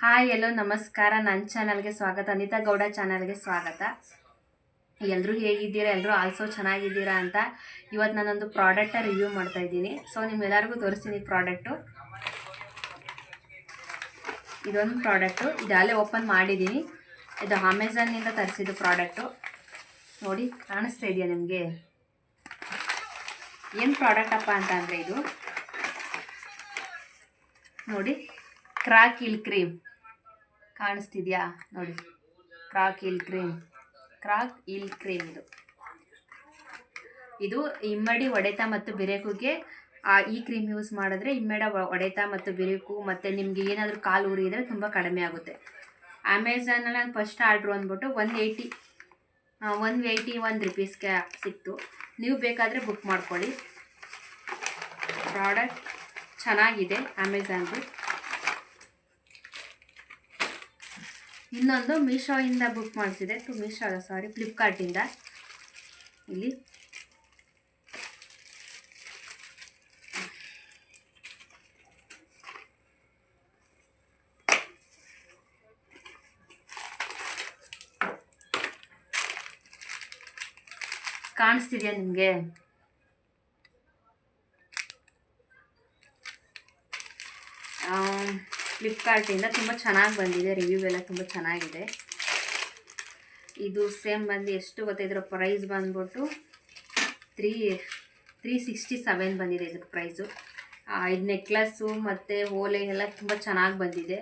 Hi ಎಲ್ಲೋ ನಮಸ್ಕಾರ. ನನ್ನ ಚಾನಲ್ಗೆ ಸ್ವಾಗತ. ಅನಿತಾ ಗೌಡ ಚಾನಲ್ಗೆ ಸ್ವಾಗತ. ಎಲ್ಲರೂ ಹೇಗಿದ್ದೀರಾ? ಎಲ್ಲರೂ ಆಲ್ಸೋ ಚೆನ್ನಾಗಿದ್ದೀರಾ ಅಂತ. ಇವತ್ತು ನಾನೊಂದು ಪ್ರಾಡಕ್ಟ ರಿವ್ಯೂ ಮಾಡ್ತಾ ಇದ್ದೀನಿ. ಸೊ ನಿಮ್ಮೆಲ್ಲರಿಗೂ ತೋರಿಸ್ತೀನಿ ಪ್ರಾಡಕ್ಟು. ಇದೊಂದು ಪ್ರಾಡಕ್ಟು, ಇದಲ್ಲೇ ಓಪನ್ ಮಾಡಿದ್ದೀನಿ. ಇದು ಅಮೆಝಾನ್ನಿಂದ ತರಿಸಿದ್ದು ಪ್ರಾಡಕ್ಟು. ನೋಡಿ, ಕಾಣಿಸ್ತಾ ಇದೆಯಾ ನಿಮಗೆ? ಏನು ಪ್ರಾಡಕ್ಟಪ್ಪ ಅಂತ ಅಂದರೆ ಇದು ನೋಡಿ, ಕ್ರಾಕ್ ಹಿಲ್ ಕ್ರೀಮ್ ಕಾಣಿಸ್ತಿದ್ಯಾ? ನೋಡಿ, ಕ್ರಾಕ್ ಹಿಲ್ ಕ್ರೀಮ್ ಇದು ಇಮ್ಮಡಿ ಹೊಡೆತ ಮತ್ತು ಬಿರುಕಿಗೆ ಈ ಕ್ರೀಮ್ ಯೂಸ್ ಮಾಡಿದ್ರೆ ಇಮ್ಮಡಿ ಹೊಡೆತ ಮತ್ತು ಬಿರುಕು ಮತ್ತು ನಿಮಗೆ ಏನಾದರೂ ಕಾಲು ಉರಿಯಿದ್ರೆ ತುಂಬ ಕಡಿಮೆ ಆಗುತ್ತೆ. ಅಮೆಝಾನಲ್ಲಿ ನಾನು ಫಸ್ಟ್ ಆರ್ಡ್ರು ಅಂದ್ಬಿಟ್ಟು 181 ರುಪೀಸ್ಗೆ ಸಿಕ್ತು. ನೀವು ಬೇಕಾದರೆ ಬುಕ್ ಮಾಡ್ಕೊಳ್ಳಿ. ಪ್ರಾಡಕ್ಟ್ ಚೆನ್ನಾಗಿದೆ ಅಮೆಝಾನ್ದು. ಇನ್ನೊಂದು ಮೀಶೋಯಿಂದ ಬುಕ್ ಮಾಡಿಸಿದೆ. ಫ್ಲಿಪ್ಕಾರ್ಟಿಂದ. ಇಲ್ಲಿ ಕಾಣಿಸ್ತಿದೆಯಾ ನಿಮಗೆ? ಫ್ಲಿಪ್ಕಾರ್ಟಿಂದ ತುಂಬ ಚೆನ್ನಾಗಿ ಬಂದಿದೆ. ರಿವ್ಯೂ ಎಲ್ಲ ತುಂಬ ಚೆನ್ನಾಗಿದೆ. ಇದು ಸೇಮ್ ಬಂದು ಎಷ್ಟು ಗೊತ್ತಾ? ಇದರ ಪ್ರೈಸ್ ಬಂದ್ಬಿಟ್ಟು 367 ಬಂದಿದೆ ಇದ್ರ ಪ್ರೈಸು. ಇದು ನೆಕ್ಲೆಸ್ಸು ಮತ್ತು ಓಲೆ ಎಲ್ಲ ತುಂಬ ಚೆನ್ನಾಗಿ ಬಂದಿದೆ.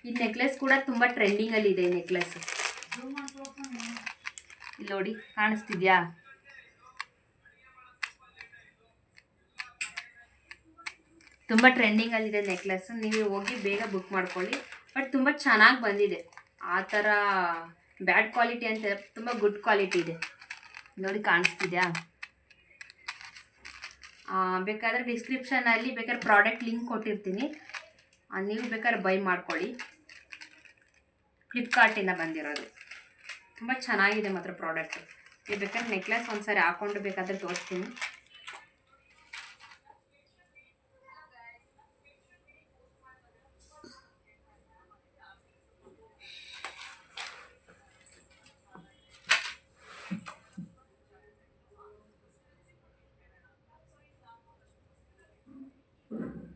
ಈ ನೆಕ್ಲೆಸ್ ಕೂಡ ತುಂಬ ಟ್ರೆಂಡಿಂಗಲ್ಲಿದೆ. ಈ ನೆಕ್ಲೆಸ್ಸು ಇಲ್ಲಿ ನೋಡಿ, ಕಾಣಿಸ್ತಿದ್ಯಾ? ತುಂಬ ಟ್ರೆಂಡಿಂಗಲ್ಲಿದೆ ನೆಕ್ಲೆಸ್. ನೀವು ಹೋಗಿ ಬೇಗ ಬುಕ್ ಮಾಡ್ಕೊಳ್ಳಿ. ಬಟ್ ತುಂಬ ಚೆನ್ನಾಗಿ ಬಂದಿದೆ. ಆ ಥರ ಬ್ಯಾಡ್ ಕ್ವಾಲಿಟಿ ಅಂತ ತುಂಬ ಗುಡ್ ಕ್ವಾಲಿಟಿ ಇದೆ. ನೋಡಿ, ಕಾಣಿಸ್ತಿದ್ಯಾ? ಬೇಕಾದರೆ ಡಿಸ್ಕ್ರಿಪ್ಷನಲ್ಲಿ ಬೇಕಾದ್ರೆ ಪ್ರಾಡಕ್ಟ್ ಲಿಂಕ್ ಕೊಟ್ಟಿರ್ತೀನಿ. ನೀವು ಬೇಕಾದ್ರೆ ಬೈ ಮಾಡ್ಕೊಳ್ಳಿ. ಫ್ಲಿಪ್ಕಾರ್ಟಿಂದ ಬಂದಿರೋದು. ತುಂಬ ಚೆನ್ನಾಗಿದೆ ಮಾತ್ರ ಪ್ರಾಡಕ್ಟ್. ನೀವು ಬೇಕಾದ್ರೆ ನೆಕ್ಲೆಸ್ ಒಂದ್ಸರಿ ಹಾಕ್ಕೊಂಡು ಬೇಕಾದರೆ ತೋರಿಸ್ತೀನಿ.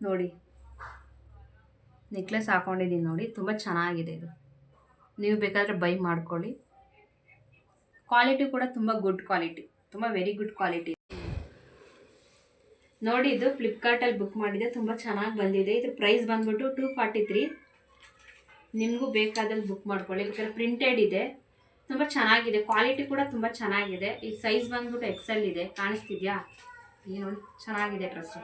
ನೋಡಿ, ನೆಕ್ಲೆಸ್ ಹಾಕೊಂಡಿದ್ದೀನಿ ನೋಡಿ, ತುಂಬ ಚೆನ್ನಾಗಿದೆ ಇದು. ನೀವು ಬೇಕಾದರೆ ಬೈ ಮಾಡ್ಕೊಳ್ಳಿ. ಕ್ವಾಲಿಟಿ ಕೂಡ ತುಂಬ ಗುಡ್ ಕ್ವಾಲಿಟಿ, ತುಂಬ ವೆರಿ ಗುಡ್ ಕ್ವಾಲಿಟಿ. ನೋಡಿ, ಇದು ಫ್ಲಿಪ್ಕಾರ್ಟಲ್ಲಿ ಬುಕ್ ಮಾಡಿದೆ. ತುಂಬ ಚೆನ್ನಾಗಿ ಬಂದಿದೆ. ಇದ್ರ ಪ್ರೈಸ್ ಬಂದ್ಬಿಟ್ಟು 243. ನಿಮಗೂ ಬೇಕಾದಲ್ಲಿ ಬುಕ್ ಮಾಡ್ಕೊಳ್ಳಿ. ಬೇಕಾದ್ರೆ ಪ್ರಿಂಟೆಡ್ ಇದೆ. ತುಂಬ ಚೆನ್ನಾಗಿದೆ. ಕ್ವಾಲಿಟಿ ಕೂಡ ತುಂಬ ಚೆನ್ನಾಗಿದೆ. ಈ ಸೈಜ್ ಬಂದ್ಬಿಟ್ಟು XL ಇದೆ. ಕಾಣಿಸ್ತಿದ್ಯಾ? ಈ ನೋಡಿ, ಚೆನ್ನಾಗಿದೆ ಡ್ರೆಸ್ಸು.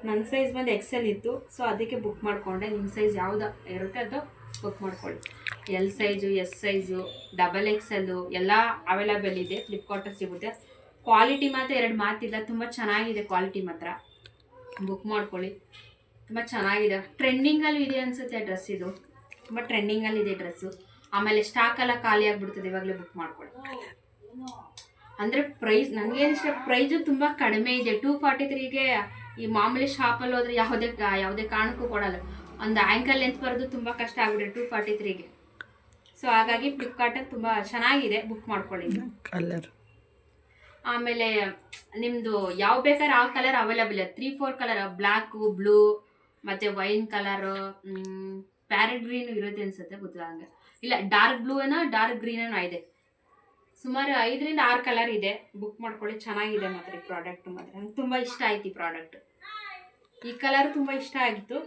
ನನ್ನ ಸೈಜ್ ಬಂದು XL ಇತ್ತು. ಸೊ ಅದಕ್ಕೆ ಬುಕ್ ಮಾಡಿಕೊಂಡೆ. ನಿಮ್ಮ ಸೈಜ್ ಯಾವುದು ಇರುತ್ತೆ ಅದು ಬುಕ್ ಮಾಡ್ಕೊಳ್ಳಿ. L size, S size, XXL ಎಲ್ಲ ಅವೈಲೇಬಲ್ ಇದೆ. ಫ್ಲಿಪ್ಕಾರ್ಟಲ್ಲಿ ಸಿಗುತ್ತೆ. ಕ್ವಾಲಿಟಿ ಮಾತ್ರ ಎರಡು ಮಾತಿಲ್ಲ. ತುಂಬ ಚೆನ್ನಾಗಿದೆ ಕ್ವಾಲಿಟಿ ಮಾತ್ರ. ಬುಕ್ ಮಾಡ್ಕೊಳ್ಳಿ. ತುಂಬ ಚೆನ್ನಾಗಿದೆ. ಟ್ರೆಂಡಿಂಗಲ್ಲಿ ಇದೆ ಅನಿಸುತ್ತೆ ಡ್ರೆಸ್ ಇದು. ತುಂಬ ಟ್ರೆಂಡಿಂಗಲ್ಲಿದೆ ಡ್ರೆಸ್ಸು. ಆಮೇಲೆ ಸ್ಟಾಕೆಲ್ಲ ಖಾಲಿ ಆಗಿಬಿಡ್ತದೆ. ಇವಾಗಲೇ ಬುಕ್ ಮಾಡ್ಕೊಳ್ಳಿ. ಅಂದರೆ ಪ್ರೈಸ್ ನನಗೇನಿಷ್ಟ, ಪ್ರೈಸು ತುಂಬ ಕಡಿಮೆ ಇದೆ. 243ಗೆ ಈ ಮಾಮೂಲಿ ಶಾಪಲ್ಲಿ ಹೋದರೆ ಯಾವುದೇ ಕಾರಣಕ್ಕೂ ಕೊಡಲ್ಲ. ಒಂದು ಆ್ಯಂಕಲ್ ಲೆಂತ್ ಬರೋದು ತುಂಬ ಕಷ್ಟ ಆಗ್ಬಿಟ್ಟೆ 243ಗೆ. ಸೊ ಹಾಗಾಗಿ ಫ್ಲಿಪ್ಕಾರ್ಟಲ್ಲಿ ತುಂಬ ಚೆನ್ನಾಗಿದೆ. ಬುಕ್ ಮಾಡ್ಕೊಳ್ಳಿ. ಕಲರ್ ಆಮೇಲೆ ನಿಮ್ಮದು ಯಾವ ಬೇಕಾದ್ರೆ ಆ ಕಲರ್ ಅವೈಲೇಬಲ್ ಇದೆ. 3-4 ಕಲರ್, ಬ್ಲ್ಯಾಕು, ಬ್ಲೂ ಮತ್ತು ವೈನ್ ಕಲರು, ಪ್ಯಾರೆಟ್ ಗ್ರೀನು ಇರುತ್ತೆ ಅನ್ಸುತ್ತೆ, ಗೊತ್ತಿಲ್ಲ ಹಂಗೆ. ಇಲ್ಲ, ಡಾರ್ಕ್ ಬ್ಲೂ ಏನೋ ಡಾರ್ಕ್ ಗ್ರೀನ್ ಏನೋ ಇದೆ. ಸುಮಾರು 5-6 ಕಲರ್ ಇದೆ. ಬುಕ್ ಮಾಡ್ಕೊಳ್ಳಿ. ಚೆನ್ನಾಗಿದೆ ಮಾತ್ರ ಈ ಪ್ರಾಡಕ್ಟ್. ಮಾತ್ರ ನಂಗೆ ತುಂಬ ಇಷ್ಟ ಆಯ್ತು ಈ ಪ್ರಾಡಕ್ಟ್. ಈ ಕಲರ್ ತುಂಬ ಇಷ್ಟ ಆಗಿತ್ತು.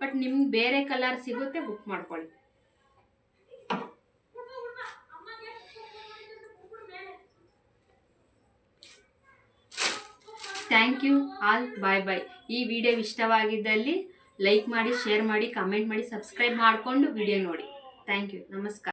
ಬಟ್ ನಿಮ್ಗೆ ಬೇರೆ ಕಲರ್ ಸಿಗುತ್ತೆ, ಬುಕ್ ಮಾಡ್ಕೊಳ್ಳಿ. Thank you all. ಬಾಯ್. ಈ ವಿಡಿಯೋ ಇಷ್ಟವಾಗಿದ್ದಲ್ಲಿ ಲೈಕ್ ಮಾಡಿ, ಶೇರ್ ಮಾಡಿ, ಕಮೆಂಟ್ ಮಾಡಿ, ಸಬ್ಸ್ಕ್ರೈಬ್ ಮಾಡಿಕೊಂಡು ವಿಡಿಯೋ ನೋಡಿ. Thank you. ನಮಸ್ಕಾರ.